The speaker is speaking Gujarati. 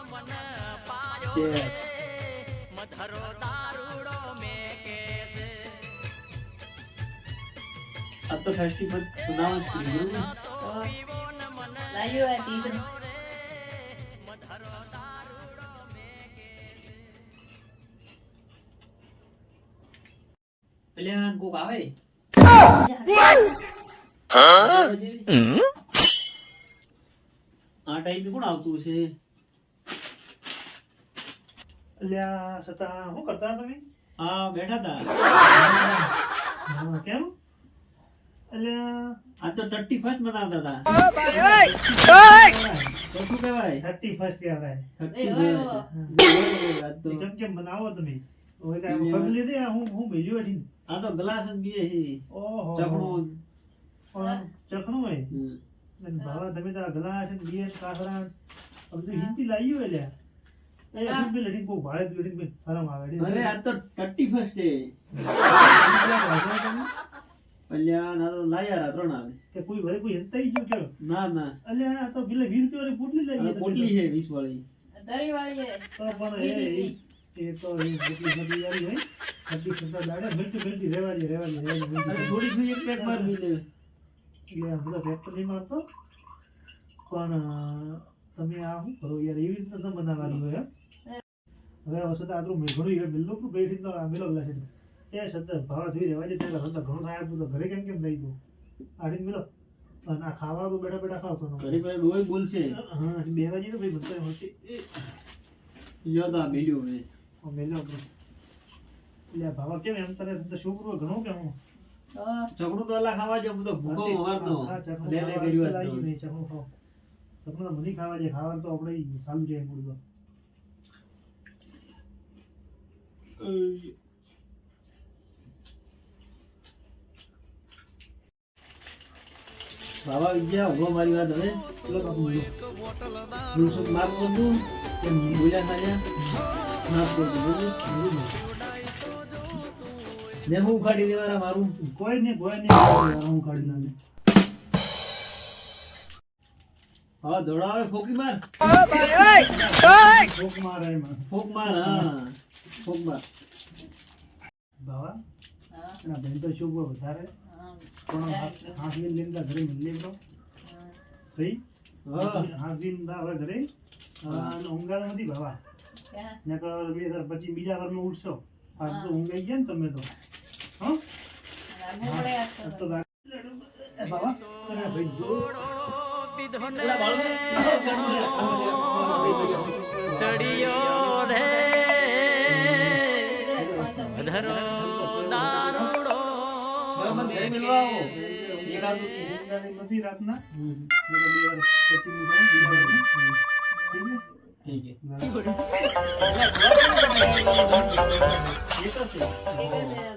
Yes. अब तो फर्स्ट मत सुनाओ स्क्रीन લાયો આ ટી-શર્ટ પેલા કોક આવે આ ટાઈમ કોણ આવતું છે અલ્યા સતા શું કરતા તમે? હા બેઠા હતા હા, કેમ? અલ્યા આ તો 31st મનાવતા હતા તો શું કહેવાય 31st કહેવાય. 31st. આજ તો કેમ કેમ બનાવો તમે? હવે કાંઈ પગ લીધે હું ભેજ્યો હતી. આ તો ગ્લાસ જ પીએ છે ઓહો ચકણું પણ ચકણું હોય હમ. અને ભાવા તમે તો આ ગલાસ ને બિયર કાકરા આ બધું હિન્દી લાવ્યું હોય લ્યા. એ હિન્દી લડી બહુ ભાડે લડી બહુ શરમ આવે અરે આ તો 31st છે અલ્યા ના તો લાયા રાત્રો ના આવે કે કોઈ વરે કોઈ હંતાઈ ગયું કે ના ના અલ્યા આ તો પેલા 20 રૂપિયા પોટલી આ લાવી પોટલી છે 20 વાળી દરી વાળી હે તો પણ એ તો એ પોટલી બધી આવી હોય બધી સંતા દાડે મિલતી રેવાની અરે થોડી થોડી એક પેક માર મી લે એટલે બધા ફેક્ટર નહીં મારતો પણ તમે આ શું કરો યાર એવી રીતના તમે બનાવવાની હોય હવે વસત આટલું મેઘડું યાર બિલ્લો બેઠી તો આ મેલો ગ્લાસ એ સતત ભાવા જોઈ રહેવા જાય ત્યારે સતત ઘણું થાય તો ઘરે કેમ થઈ ગયું આડીને મેલો અને આ ખાવાનું બેઠા બેઠા ખાવ તો ઘરે પર ડોય બોલશે હા બે વાગે તો ભાઈ બધા હોતી યો તો આ મેલ્યો મે મેલો એટલે ભાવા કેમ એમ તારે છોકરો ઘણો કેમ ચકડું તો અલા ખાવા જો તો ભૂકો મારતો લે લે કર્યું હતો ચકડું મને ખાવા જાય ખાવા તો આપણે સારું જાય બોલવા બાબા વિદ્યા ઉભો મારી વાત હવે ચલો બાપુ બોલો બોલશું માફ કરતું કે બોલ્યા ખાયા માફ કરતું બોલું ને હું ઉખાડી દેવાના મારું કોઈ નહીં હું કાઢી નાખે હા દોડાવે ફોકી માર ભોગ મારે એમાં ફોક માર હા ફોક માર બાવા હા એના બેન તો શું વધારે હા પણ હાથ લઈને ઘરે મિલી લો ભાઈ હા હાથ લઈને હવે ઘરે અને ઊંઘાડા નથી બાવા ક્યાં નકર પછી બીજા વારમાં ઉઠશો આજ તો ઊંઘાઈ ગયા ને તમે તો હા લાગુ પડે આ આજ તો તો બાવા અરે ભાઈ જો ચડિયો રે ધરો દારૂડો ઘરે મિલવા આવો એકાદું નથી રાતના હમ. મેં તો બે વાર પછી હું જાઉં, બીજા વારમાં. ઠીક છે? ઠીક છે ના. એ તો છે ઠીક છે